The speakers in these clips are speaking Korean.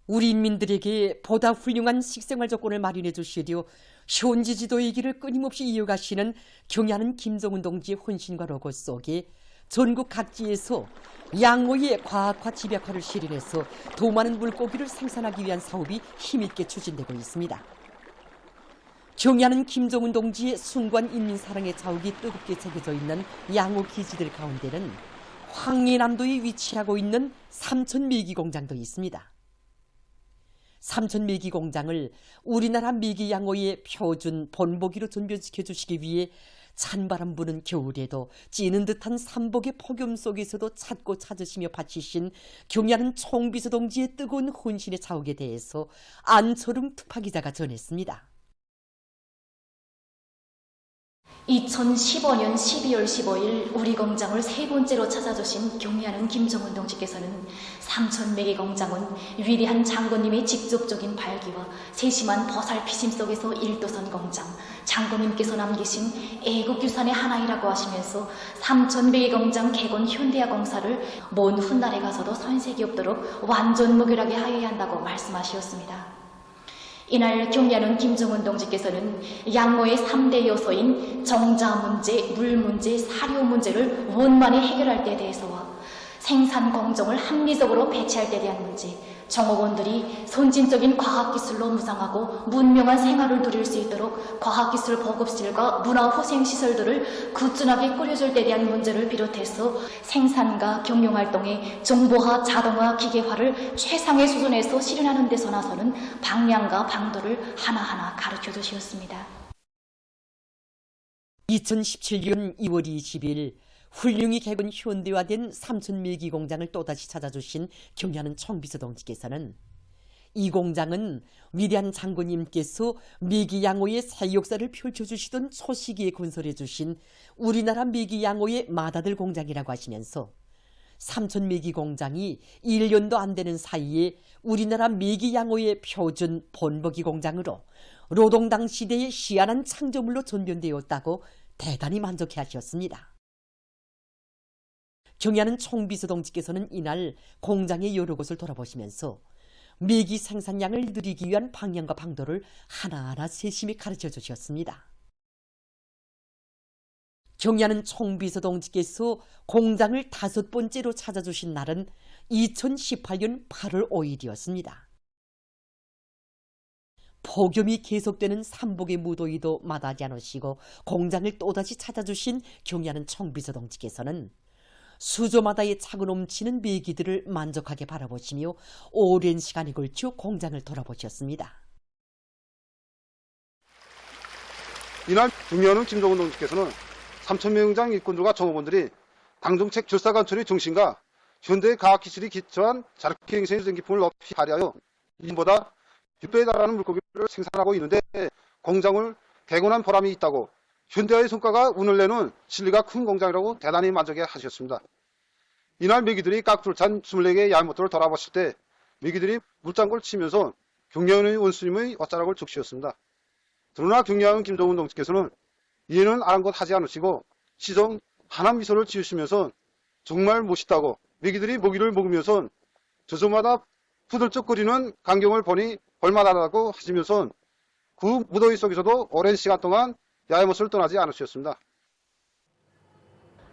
우리 인민들에게 보다 훌륭한 식생활 조건을 마련해 주시려 현지 지도의 길을 끊임없이 이어가시는 경의하는 김정은 동지의 헌신과 로고 속에 전국 각지에서 양호의 과학화 집약화를 실현해서 더 많은 물고기를 생산하기 위한 사업이 힘있게 추진되고 있습니다. 경의하는 김정은 동지의 숭고한 인민사랑의 자욱이 뜨겁게 새겨져 있는 양호 기지들 가운데는 황해남도에 위치하고 있는 삼천메기공장도 있습니다. 삼천메기공장을 우리나라 메기 양호의 표준 본보기로 전변시켜 주시기 위해 찬바람 부는 겨울에도 찌는 듯한 삼복의 폭염 속에서도 찾고 찾으시며 바치신 경의하는 총비서 동지의 뜨거운 헌신의 자욱에 대해서 안철웅 특파기자가 전했습니다. 2015년 12월 15일 우리 공장을 세 번째로 찾아주신 경의하는 김정은 동지께서는 삼천매기 공장은 위대한 장군님의 직접적인 발기와 세심한 보살피심 속에서 일도선 공장, 장군님께서 남기신 애국유산의 하나이라고 하시면서 삼천매기 공장 개건 현대화공사를 먼 훗날에 가서도 손색이 없도록 완전 무결하게 하여야 한다고 말씀하셨습니다. 이날 경의하는 김정은 동지께서는 양호의 3대 요소인 정자 문제, 물 문제, 사료 문제를 원만히 해결할 때에 대해서와 생산 공정을 합리적으로 배치할 때에 대한 문제, 정업원들이 선진적인 과학기술로 무장하고 문명한 생활을 누릴 수 있도록 과학기술 보급실과 문화후생시설들을 꾸준하게 꾸려줄 때에 대한 문제를 비롯해서 생산과 경영활동의 정보화, 자동화, 기계화를 최상의 수준에서 실현하는 데서 나서는 방향과 방도를 하나하나 가르쳐 주셨습니다. 2017년 2월 20일 훌륭히 개건 현대화된 삼천메기 공장을 또다시 찾아주신 경의하는 총비서 동지께서는 이 공장은 위대한 장군님께서 메기 양호의 새 역사를 펼쳐주시던 초시기에 건설해 주신 우리나라 메기 양호의 맏아들 공장이라고 하시면서 삼천메기 공장이 1년도 안 되는 사이에 우리나라 메기 양호의 표준 본보기 공장으로 노동당 시대의 희한한 창조물로 전변되었다고 대단히 만족해 하셨습니다. 경의하는 총비서 동지께서는 이날 공장의 여러 곳을 돌아보시면서 메기 생산량을 늘리기 위한 방향과 방도를 하나하나 세심히 가르쳐 주셨습니다. 경의하는 총비서 동지께서 공장을 5번째로 찾아주신 날은 2018년 8월 5일이었습니다. 폭염이 계속되는 삼복의 무더위도 마다하지 않으시고 공장을 또다시 찾아주신 경의하는 총비서 동지께서는 수조마다의 차고 넘치는 메기들을 만족하게 바라보시며 오랜 시간에 걸쳐 공장을 돌아보셨습니다. 이날 경의하는 김정은 동지께서는 삼천메기 공장 일꾼들과 종업원들이 당정책 절사관철의 정신과 현대의 과학기술이 기초한 자력행생의 전기품을 높이 발휘하여 이보다 6배에 달하는 물고기를 생산하고 있는데 공장을 개건한 보람이 있다고 현대화의 성과가 운을 내는 실리가 큰 공장이라고 대단히 만족해 하셨습니다. 이날 메기들이 깍두를 찬 24개의 야외모터를 돌아봤을 때 메기들이 물장구를 치면서 경의하는 원수님의 옷자락을 적시었습니다. 그러나 경의하는 김정은 동지께서는 이해는 아랑곳하지 않으시고 시정 환한 미소를 지으시면서 정말 멋있다고 메기들이 먹이를 먹으면서 저저마다 푸들쩍거리는 광경을 보니 볼만하다고 하시면서 그 무더위 속에서도 오랜 시간 동안 야외모습을 떠나지 않으셨습니다.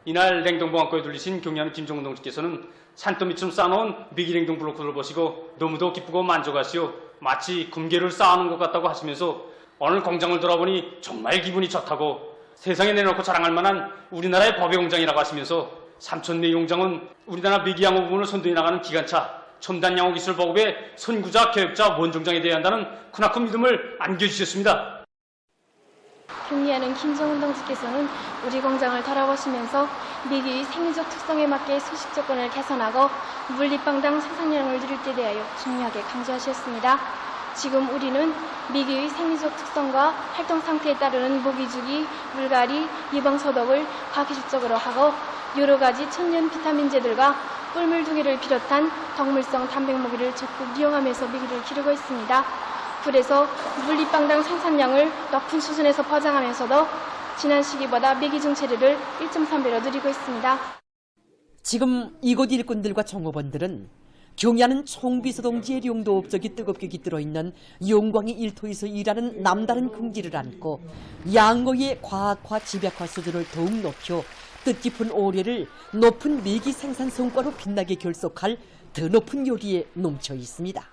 이날 냉동보관고에 둘리신 경의하는 김정은 동지께서는 산더미처럼 쌓아놓은 메기 냉동 블록들을 보시고 너무도 기쁘고 만족하시오 마치 금괴를 쌓아놓은 것 같다고 하시면서 오늘 공장을 돌아보니 정말 기분이 좋다고 세상에 내놓고 자랑할 만한 우리나라의 법의 공장이라고 하시면서 삼천메기 공장은 우리나라 메기 양호 부분을 선도해 나가는 기관차 첨단 양호 기술 보급의 선구자, 교육자, 원종장이 되어야 한다는 크나큰 믿음을 안겨주셨습니다. 경의하는 김정은 동지께서는 우리 공장을 돌아보시면서 메기의 생리적 특성에 맞게 수식 조건을 개선하고 물리빵당 생산량을 늘릴 때 대하여 중요하게 강조하셨습니다. 지금 우리는 메기의 생리적 특성과 활동 상태에 따르는 모기주기, 물갈이, 예방소독을 과기술적으로 하고 여러 가지 천연 비타민제들과 꿀물 2개를 비롯한 동물성 단백모기를 적극 이용하면서 메기를 기르고 있습니다. 그래서 물리빵당 생산량을 높은 수준에서 보장하면서도 지난 시기보다 메기 증체율을 1.3배로 늘리고 있습니다. 지금 이곳 일꾼들과 종업원들은 경야는 총비서동지의 령도 업적이 뜨겁게 깃들어 있는 영광의 일터에서 일하는 남다른 긍지를 안고 양어의 과학화 집약화 수준을 더욱 높여 뜻깊은 오래를 높은 미기 생산 성과로 빛나게 결속할 더 높은 요리에 넘쳐 있습니다.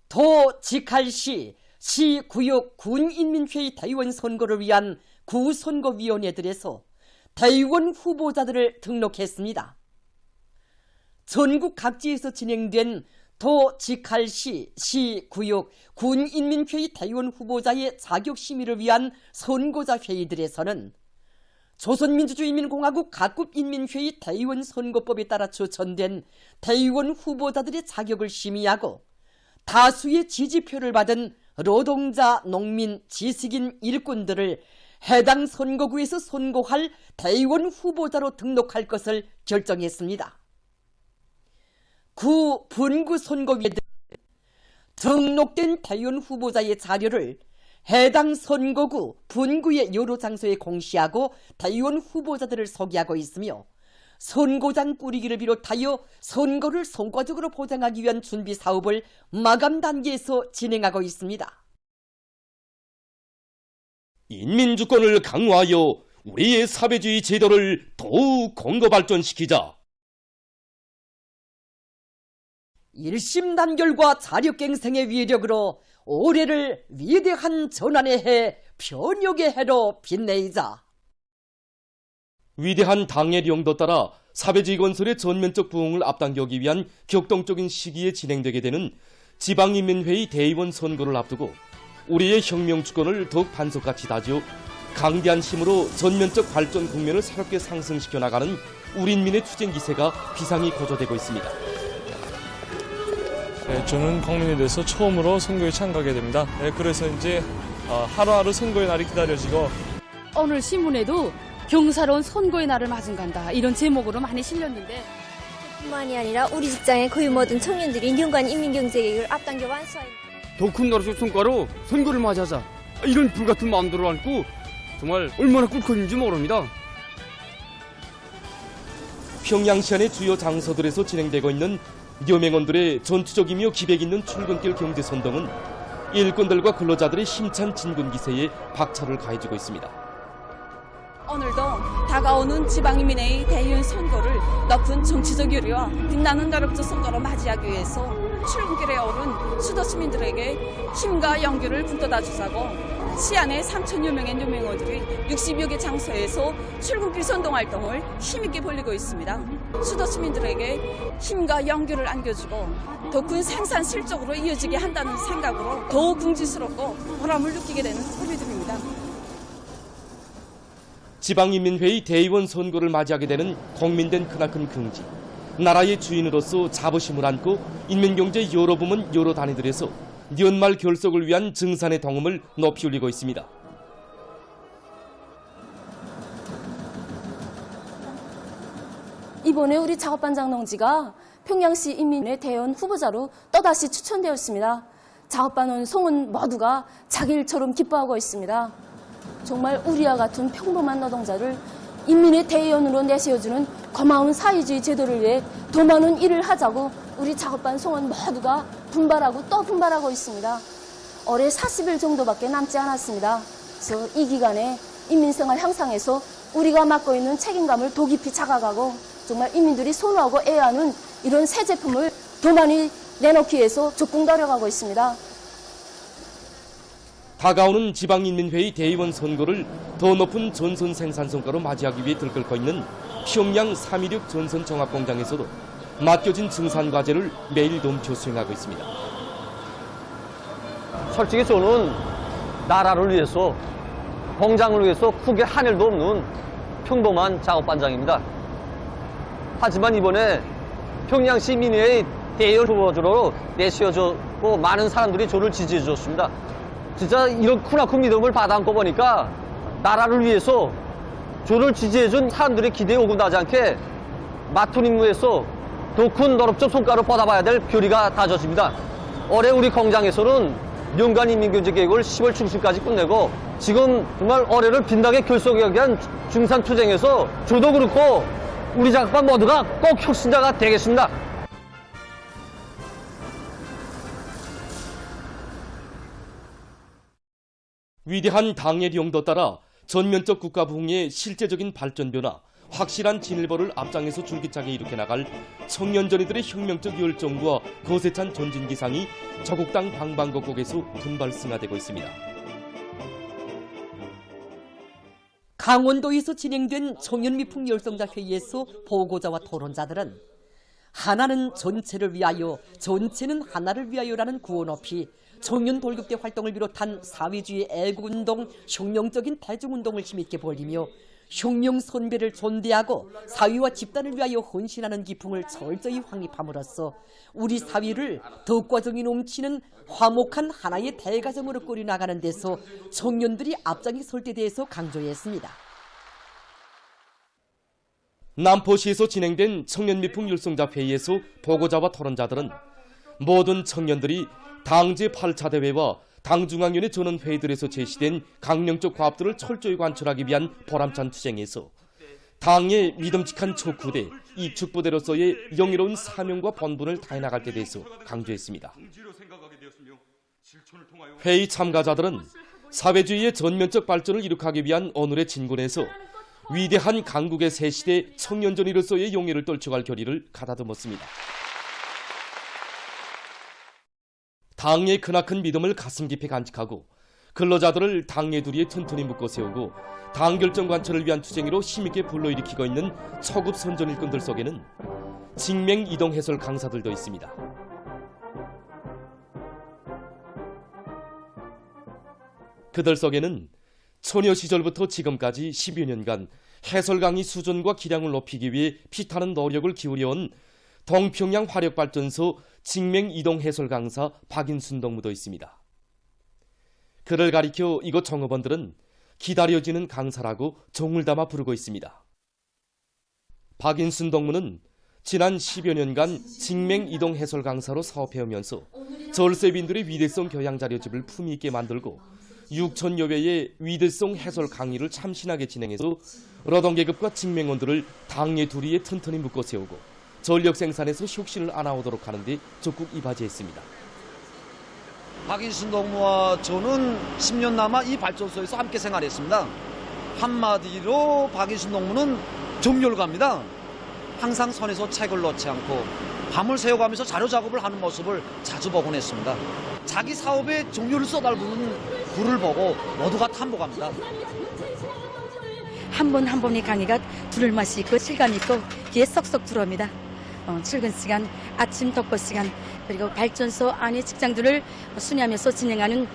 도 직할시 시구역 군인민회의 대의원 선거를 위한 구선거위원회들에서 대의원 후보자들을 등록했습니다. 전국 각지에서 진행된 도 직할시 시구역 군인민회의 대의원 후보자의 자격 심의를 위한 선거자 회의들에서는 조선민주주의인민공화국 각급인민회의 대의원 선거법에 따라 추천된 대의원 후보자들의 자격을 심의하고 다수의 지지표를 받은 노동자, 농민, 지식인, 일꾼들을 해당 선거구에서 선거할 대의원 후보자로 등록할 것을 결정했습니다. 구 분구 선거위원회는 등록된 대의원 후보자의 자료를 해당 선거구, 분구의 여러 장소에 공시하고 대의원 후보자들을 소개하고 있으며 선거장 꾸리기를 비롯하여 선거를 성과적으로 보장하기 위한 준비 사업을 마감 단계에서 진행하고 있습니다. 인민주권을 강화하여 우리의 사회주의 제도를 더욱 공고 발전시키자. 일심단결과 자력갱생의 위력으로 올해를 위대한 전환의 해, 변혁의 해로 빛내자. 위대한 당의 령도 따라 사회주의 건설의 전면적 부흥을 앞당기기 위한 격동적인 시기에 진행되게 되는 지방인민회의 대의원 선거를 앞두고 우리의 혁명주권을 더욱 반석같이 다져 강대한 힘으로 전면적 발전 국면을 새롭게 상승시켜 나가는 우리인민의 투쟁 기세가 비상이 고조되고 있습니다. 네, 저는 국민이 돼서 처음으로 선거에 참가하게 됩니다. 네, 그래서 이제 하루하루 선거의 날이 기다려지고 오늘 신문에도 경사로운 선거의 날을 맞은간다 이런 제목으로 많이 실렸는데 뿐만이 아니라 우리 직장의 거의 모든 청년들이 연관 인민경제계획을 앞당겨 완수하는 더 큰 나라적 성과로 선거를 맞이하자 이런 불같은 마음들을 안고 정말 얼마나 꿀꺽인지 모릅니다. 평양시안의 주요 장소들에서 진행되고 있는 여맹원들의 전투적이며 기백 있는 출근길 경제선동은 일꾼들과 근로자들의 힘찬 진군 기세에 박차를 가해주고 있습니다. 오늘도 다가오는 지방인민회의 대의원 선거를 높은 정치적 요리와 빛나는 노력적 선거로 맞이하기 위해서 출근길에 오른 수도 시민들에게 힘과 용기를 북돋아 주자고 시안의 3천여 명의 여맹원들이 60여 개 장소에서 출근길 선동 활동을 힘있게 벌이고 있습니다. 수도 시민들에게 힘과 용기를 안겨주고 더 큰 생산 실적으로 이어지게 한다는 생각으로 더욱 긍지스럽고 보람을 느끼게 되는 우리들입니다. 지방인민회의 대의원 선거를 맞이하게 되는 국민된 크나큰 긍지, 나라의 주인으로서 자부심을 안고 인민경제 여러 부문 여러 단위들에서 연말 결속을 위한 증산의 동음을 높이 울리고 있습니다. 이번에 우리 작업반장 농지가 평양시 인민회 대의원 후보자로 또다시 추천되었습니다. 작업반원 송은 모두가 자기 일처럼 기뻐하고 있습니다. 정말 우리와 같은 평범한 노동자를 인민의 대의원으로 내세워주는 고마운 사회주의 제도를 위해 더 많은 일을 하자고 우리 작업반 송원 모두가 분발하고 또 분발하고 있습니다. 올해 40일 정도밖에 남지 않았습니다. 그래서 이 기간에 인민생활 향상에서 우리가 맡고 있는 책임감을 더 깊이 자각하고 정말 인민들이 선호하고 애하는 이런 새 제품을 더 많이 내놓기 위해서 적극 노력하고 있습니다. 다가오는 지방인민회의 대의원 선거를 더 높은 전선 생산 성과로 맞이하기 위해 들끓고 있는 평양 316 전선 종합공장에서도 맡겨진 증산 과제를 매일 넘쳐 수행하고 있습니다. 솔직히 저는 나라를 위해서, 공장을 위해서 크게 한 일도 없는 평범한 작업반장입니다. 하지만 이번에 평양시 민회의 대의원 후보자로 내세워졌고 많은 사람들이 저를 지지해 주셨습니다. 진짜 이런 크나큰 믿음을 받아안고 보니까 나라를 위해서 저를 지지해준 사람들의 기대에 오분하지 않게 맡은 임무에서 더 큰 노력적 성과를 보답해야 될 결의가 다져집니다. 올해 우리 공장에서는 연간 인민경제계획을 10월 중순까지 끝내고 지금 정말 올해를 빛나게 결속하기 위한 중산투쟁에서 저도 그렇고 우리 작업반 모두가 꼭 혁신자가 되겠습니다. 위대한 당의 용도 따라 전면적 국가 부흥의 실제적인 발전 변화, 확실한 진일보를 앞장에서 줄기차게 일으켜 나갈 청년전이들의 혁명적 열정과 거세 찬 전진 기상이 저국당 방방곡곡에서 분발승화되고 있습니다. 강원도에서 진행된 청년미풍 열성자 회의에서 보고자와 토론자들은 하나는 전체를 위하여, 전체는 하나를 위하여라는 구호 높이 청년 돌격대 활동을 비롯한 사회주의 애국운동, 혁명적인 대중운동을 힘있게 벌이며 혁명 선배를 존대하고 사회와 집단을 위하여 헌신하는 기풍을 철저히 확립함으로써 우리 사회를 덕과정이 넘치는 화목한 하나의 대가정으로 꾸려나가는 데서 청년들이 앞장에 설 때 대해서 강조했습니다. 남포시에서 진행된 청년미풍 율성자 회의에서 보고자와 토론자들은 모든 청년들이 당 제8차 대회와 당중앙위원회 전원회의들에서 제시된 강령적 과업들을 철저히 관철하기 위한 보람찬 투쟁에서 당의 믿음직한 촉구대, 이축부대로서의 영예로운 사명과 본분을 다해나갈 때 대해서 강조했습니다. 회의 참가자들은 사회주의의 전면적 발전을 이룩하기 위한 오늘의 진군에서 위대한 강국의 새 시대 청년전이로서의 용예를 떨쳐갈 결의를 가다듬었습니다. 당의 크나큰 믿음을 가슴 깊이 간직하고 근로자들을 당의 두리에 튼튼히 묶어 세우고 당 결정 관철을 위한 투쟁으로 힘있게 불러일으키고 있는 초급 선전 일꾼들 속에는 직맹 이동 해설 강사들도 있습니다. 그들 속에는 처녀 시절부터 지금까지 10여 년간 해설 강의 수준과 기량을 높이기 위해 피타는 노력을 기울여온 동평양 화력발전소 직맹 이동 해설 강사 박인순 동무도 있습니다. 그를 가리켜 이곳 종업원들은 기다려지는 강사라고 종을 담아 부르고 있습니다. 박인순 동무는 지난 10여 년간 직맹 이동 해설 강사로 사업해오면서 절세빈들의 위대성 교양 자료집을 품위 있게 만들고 6천여 회의 위대성 해설 강의를 참신하게 진행해서 노동계급과 직맹원들을 당의 두리에 튼튼히 묶어 세우고 전력 생산에서 혁신을 안아오도록 하는데 적극 이바지했습니다. 박인순 동무와 저는 10년 남아 이 발전소에서 함께 생활했습니다. 한마디로 박인순 동무는 정열가입니다. 항상 선에서 책을 놓지 않고 밤을 새워가면서 자료 작업을 하는 모습을 자주 보곤 했습니다. 자기 사업에 정열을 쏟아부는 글을 보고 모두가 탐복합니다. 한 번 한 번의 강의가 들을 맛이 있고 실감 있고 귀에 쏙쏙 들어옵니다. 출근 시간, 아침 덕보 시간, 그리고 발전소 안의 직장들을 순회하면서 진행하는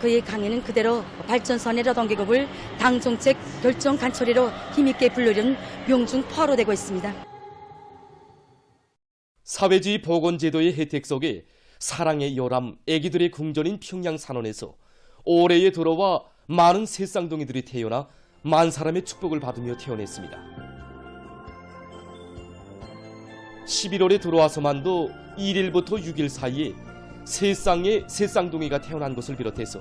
그의 강의는 그대로 발전소 안의 노동계급을 당정책 결정 관철이로 힘있게 불러일으키는 명중포화로 되고 있습니다. 사회주의 보건제도의 혜택 속에 사랑의 요람, 애기들의 궁전인 평양 산원에서 올해에 들어와 많은 새 쌍둥이들이 태어나 만 사람의 축복을 받으며 태어났습니다. 11월에 들어와서만도 1일부터 6일 사이에 세 쌍의 새 쌍둥이가 태어난 것을 비롯해서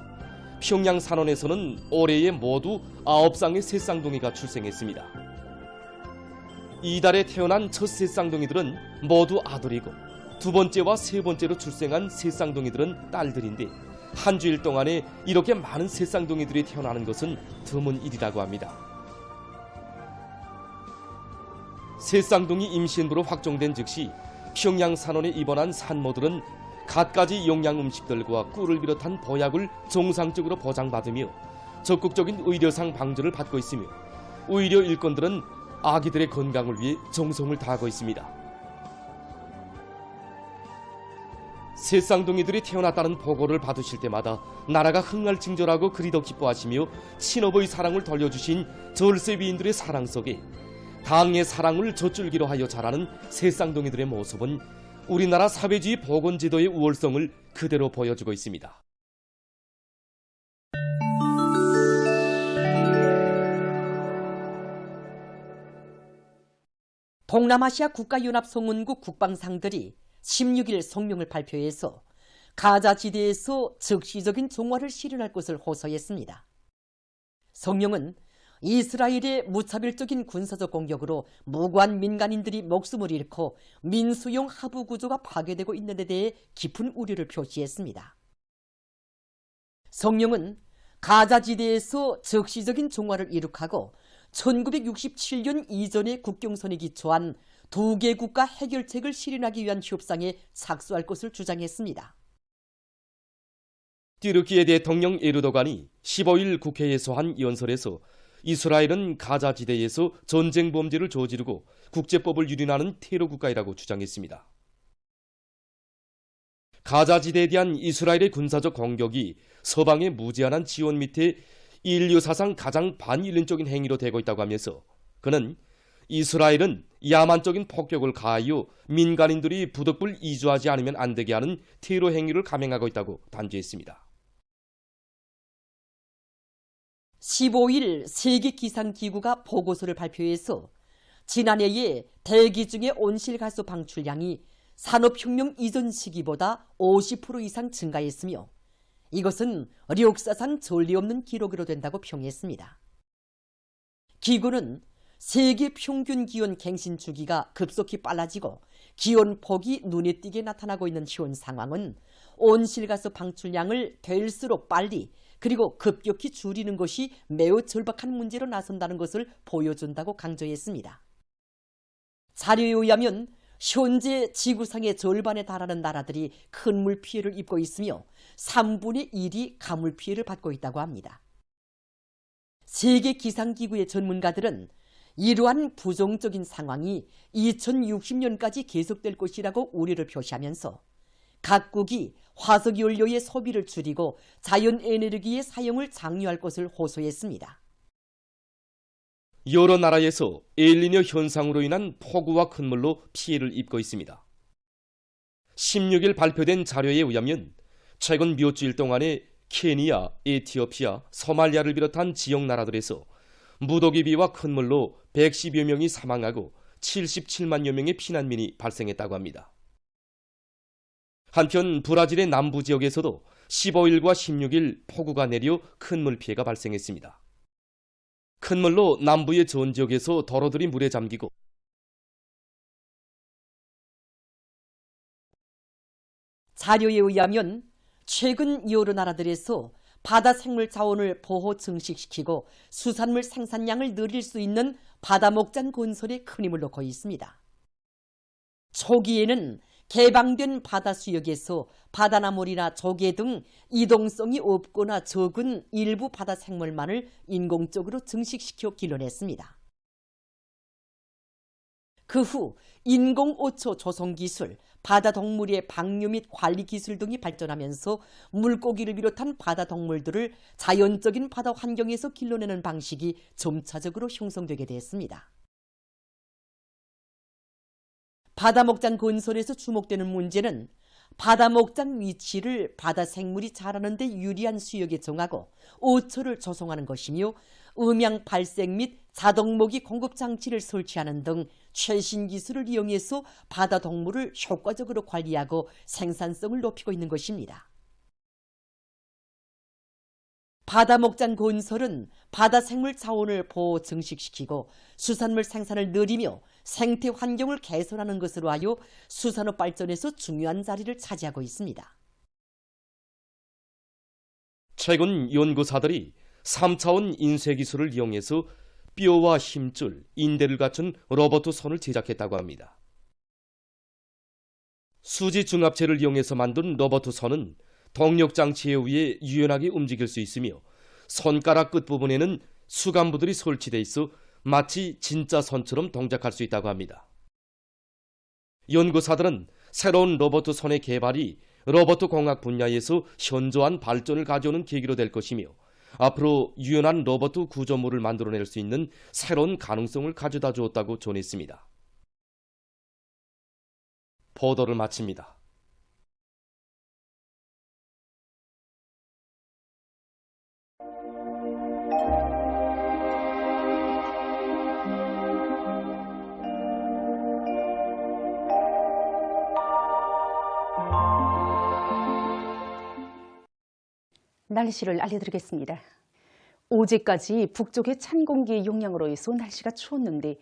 평양 산원에서는 올해에 모두 9쌍의 새 쌍둥이가 출생했습니다. 이달에 태어난 첫 새 쌍둥이들은 모두 아들이고 두 번째와 세 번째로 출생한 새 쌍둥이들은 딸들인데 한 주일 동안에 이렇게 많은 새 쌍둥이들이 태어나는 것은 드문 일이라고 합니다. 새 쌍둥이 임신부로 확정된 즉시 평양 산원에 입원한 산모들은 갖가지 영양 음식들과 꿀을 비롯한 보약을 정상적으로 보장받으며 적극적인 의료상 방조를 받고 있으며 의료 일꾼들은 아기들의 건강을 위해 정성을 다하고 있습니다. 새 쌍둥이들이 태어났다는 보고를 받으실 때마다 나라가 흥할징절하고 그리 더 기뻐하시며 친어버의 사랑을 돌려주신 절세비인들의 사랑 속에 당의 사랑을 젖줄기로 하여 자라는 새 쌍둥이들의 모습은 우리나라 사회주의 보건제도의 우월성을 그대로 보여주고 있습니다. 동남아시아 국가연합성원국 국방상들이 16일 성명을 발표해서 가자지대에서 즉시적인 종화를 실현할 것을 호소했습니다. 성명은 이스라엘의 무차별적인 군사적 공격으로 무고한 민간인들이 목숨을 잃고 민수용 하부 구조가 파괴되고 있는 데 대해 깊은 우려를 표시했습니다. 성명은 가자지대에서 적시적인 종화를 이룩하고 1967년 이전의 국경선에 기초한 두 개 국가 해결책을 실현하기 위한 협상에 착수할 것을 주장했습니다. 튀르키예 대통령 에르도간이 15일 국회에서 한 연설에서 이스라엘은 가자지대에서 전쟁 범죄를 저지르고 국제법을 유린하는 테러 국가이라고 주장했습니다. 가자지대에 대한 이스라엘의 군사적 공격이 서방의 무제한한 지원 밑에 인류 사상 가장 반인륜적인 행위로 되고 있다고 하면서 그는 이스라엘은 야만적인 폭격을 가하여 민간인들이 부득불 이주하지 않으면 안 되게 하는 테러 행위를 감행하고 있다고 단죄했습니다. 15일 세계기상기구가 보고서를 발표해서 지난해에 대기 중의 온실가스 방출량이 산업혁명 이전 시기보다 50% 이상 증가했으며 이것은 역사상 전례 없는 기록으로 된다고 평했습니다. 기구는 세계 평균 기온 갱신 주기가 급속히 빨라지고 기온폭이 눈에 띄게 나타나고 있는 현 상황은 온실가스 방출량을 될수록 빨리 그리고 급격히 줄이는 것이 매우 절박한 문제로 나선다는 것을 보여준다고 강조했습니다. 자료에 의하면 현재 지구상의 절반에 달하는 나라들이 큰 물 피해를 입고 있으며 3분의 1이 가물 피해를 받고 있다고 합니다. 세계기상기구의 전문가들은 이러한 부정적인 상황이 2060년까지 계속될 것이라고 우려를 표시하면서 각국이 화석연료의 소비를 줄이고 자연에너지의 사용을 장려할 것을 호소했습니다. 여러 나라에서 엘니뇨 현상으로 인한 폭우와 큰물로 피해를 입고 있습니다. 16일 발표된 자료에 의하면 최근 몇 주일 동안에 케니아, 에티오피아, 소말리아를 비롯한 지역 나라들에서 무더기비와 큰물로 110여 명이 사망하고 77만여 명의 피난민이 발생했다고 합니다. 한편 브라질의 남부 지역에서도 15일과 16일 폭우가 내려 큰물 피해가 발생했습니다. 큰물로 남부의 전 지역에서 도로들이 물에 잠기고 자료에 의하면 최근 여러 나라들에서 바다 생물 자원을 보호 증식시키고 수산물 생산량을 늘릴 수 있는 바다 목장 건설에 큰 힘을 놓고 있습니다. 초기에는 개방된 바다 수역에서 바다나물이나 조개 등 이동성이 없거나 적은 일부 바다 생물만을 인공적으로 증식시켜 길러냈습니다. 그 후 인공어초 조성기술, 바다동물의 방류 및 관리 기술 등이 발전하면서 물고기를 비롯한 바다동물들을 자연적인 바다 환경에서 길러내는 방식이 점차적으로 형성되게 됐습니다. 바다목장 건설에서 주목되는 문제는 바다목장 위치를 바다 생물이 자라는 데 유리한 수역에 정하고 어초를 조성하는 것이며 음양 발생 및 자동모기 공급 장치를 설치하는 등 최신 기술을 이용해서 바다 동물을 효과적으로 관리하고 생산성을 높이고 있는 것입니다. 바다 목장 건설은 바다 생물 자원을 보호 증식시키고 수산물 생산을 늘리며 생태 환경을 개선하는 것으로 하여 수산업 발전에서 중요한 자리를 차지하고 있습니다. 최근 연구사들이 3차원 인쇄 기술을 이용해서 뼈와 힘줄, 인대를 갖춘 로봇 손을 제작했다고 합니다. 수지 중합체를 이용해서 만든 로봇 손은 동력 장치에 의해 유연하게 움직일 수 있으며 손가락 끝부분에는 수간부들이 설치되어 있어 마치 진짜 손처럼 동작할 수 있다고 합니다. 연구사들은 새로운 로봇 손의 개발이 로봇 공학 분야에서 현저한 발전을 가져오는 계기로 될 것이며 앞으로 유연한 로봇 구조물을 만들어낼 수 있는 새로운 가능성을 가져다 주었다고 전했습니다. 보도를 마칩니다. 날씨를 알려드리겠습니다. 어제까지 북쪽의 찬 공기의 영향으로 해서 날씨가 추웠는데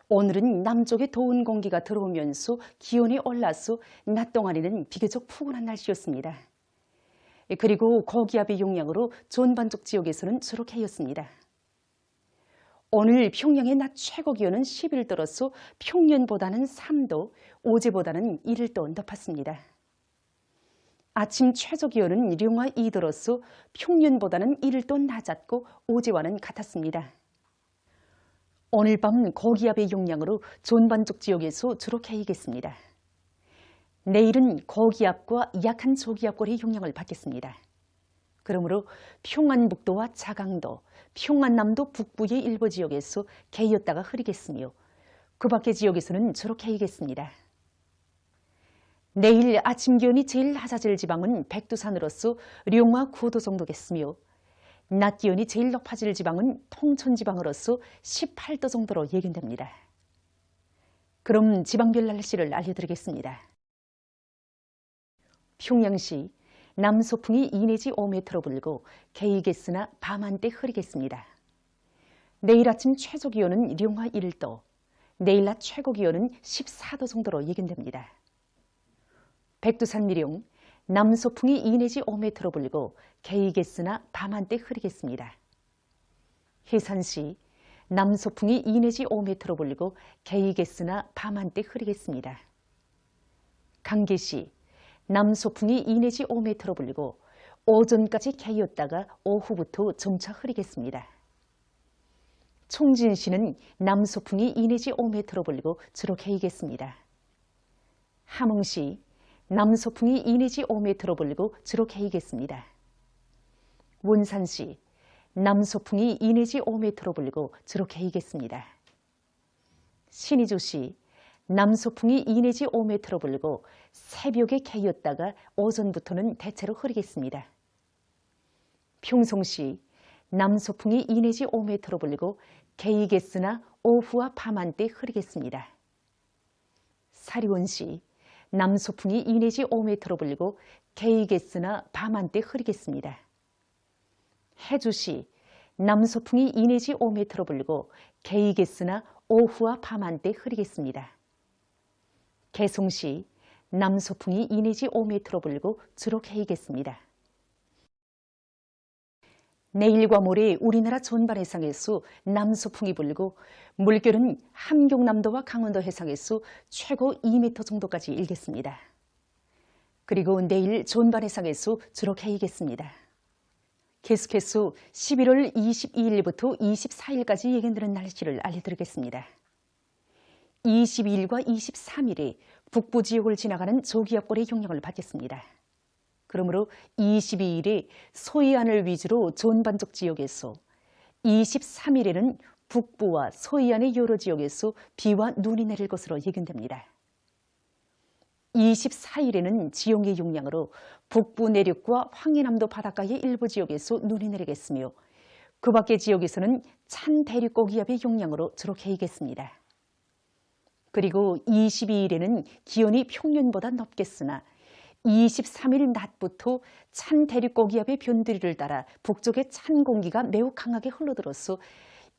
오늘은 남쪽의 더운 공기가 들어오면서 기온이 올라서 낮 동안에는 비교적 푸근한 날씨였습니다. 그리고 고기압의 영향으로 존반쪽 지역에서는 주로 개였습니다. 오늘 평양의 낮 최고 기온은 11도로서 평년보다는 3도, 어제보다는 1도 높았습니다. 아침 최저 기온은 령화 2도로서 평년보다는 1도 낮았고 어제와는 같았습니다. 오늘 밤 고기압의 영향으로 존반쪽 지역에서 주로 개이겠습니다. 내일은 고기압과 약한 저기압골의 영향을 받겠습니다. 그러므로 평안북도와 자강도, 평안남도 북부의 일부 지역에서 개였다가 흐리겠으며 그 밖의 지역에서는 주로 개이겠습니다. 내일 아침 기온이 제일 낮아질 지방은 백두산으로서 령화 9도 정도겠으며 낮 기온이 제일 높아질 지방은 통천 지방으로서 18도 정도로 예견됩니다. 그럼 지방별 날씨를 알려드리겠습니다. 평양시 남서풍이 2 내지 5m로 불고 개이겠으나 밤 한때 흐리겠습니다. 내일 아침 최저 기온은 령화 1도, 내일 낮 최고 기온은 14도 정도로 예견됩니다. 백두산 미령 남서풍이 2 내지 5m로 불고 개이겠으나 밤 한때 흐리겠습니다. 해산시 남서풍이 2 내지 5m로 불고 개이겠으나 밤 한때 흐리겠습니다. 강계시 남서풍이 2 내지 5m로 불고 오전까지 개였다가 오후부터 점차 흐리겠습니다. 총진시는 남서풍이 2 내지 5m로 불고 주로 개이겠습니다. 함흥시 남서풍이 2 내지 5m로 불고 주로 개이겠습니다. 원산시 남서풍이 2 내지 5m로 불고 주로 개이겠습니다. 신의주시 남서풍이 2 내지 5m로 불고 새벽에 개였다가 오전부터는 대체로 흐리겠습니다. 평송시 남서풍이 2 내지 5m로 불고 개이겠으나 오후와 밤 한때 흐리겠습니다. 사리원시 남서풍이 2 내지 5m로 불고 개이겠으나 밤 한때 흐리겠습니다. 해주시 남서풍이 2 내지 5m로 불고 개이겠으나 오후와 밤 한때 흐리겠습니다. 개송시 남서풍이 2 내지 5m로 불고 주로 개이겠습니다. 내일과 모레 우리나라 전반 해상에서 남서풍이 불고 물결은 함경남도와 강원도 해상에서 최고 2m 정도까지 일겠습니다. 그리고 내일 전반 해상에서 주로 개이겠습니다. 계속해서 11월 22일부터 24일까지 예견되는 날씨를 알려드리겠습니다. 22일과 23일에 북부 지역을 지나가는 저기압골의 영향을 받겠습니다. 그러므로 22일에 서해안을 위주로 전반적 지역에서 23일에는 북부와 서해안의 여러 지역에서 비와 눈이 내릴 것으로 예견됩니다. 24일에는 지형의 영향으로 북부 내륙과 황해남도 바닷가의 일부 지역에서 눈이 내리겠으며 그 밖의 지역에서는 찬 대륙고기압의 영향으로 주로 개이겠습니다. 그리고 22일에는 기온이 평년보다 높겠으나 23일 낮부터 찬 대륙고기압의 변두리를 따라 북쪽의 찬 공기가 매우 강하게 흘러들어서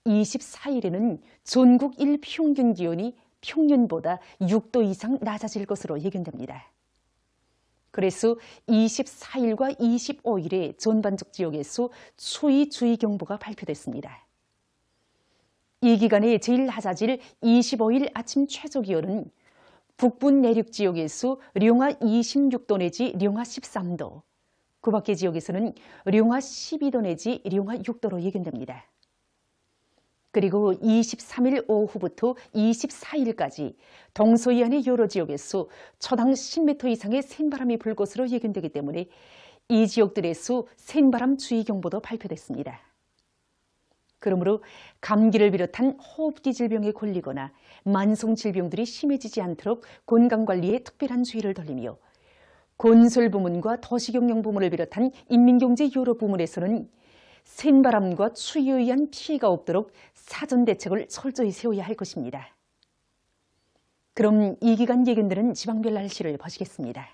24일에는 전국 일평균 기온이 평년보다 6도 이상 낮아질 것으로 예견됩니다. 그래서 24일과 25일에 전반적 지역에서 추위 주의경보가 발표됐습니다. 이 기간에 제일 낮아질 25일 아침 최저 기온은 북부 내륙 지역에서 령화 26도 내지 령화 13도, 그 밖의 지역에서는 령화 12도 내지 령화 6도로 예견됩니다. 그리고 23일 오후부터 24일까지 동서해안의 여러 지역에서 초당 10m 이상의 센바람이 불 것으로 예견되기 때문에 이 지역들에서 센바람 주의경보도 발표됐습니다. 그러므로 감기를 비롯한 호흡기 질병에 걸리거나 만성 질병들이 심해지지 않도록 건강관리에 특별한 주의를 돌리며 건설부문과 도시경영부문을 비롯한 인민경제 여러 부문에서는 센바람과 추위에 의한 피해가 없도록 사전 대책을 철저히 세워야 할 것입니다. 그럼 이 기간 예견되는 지방별 날씨를 보시겠습니다.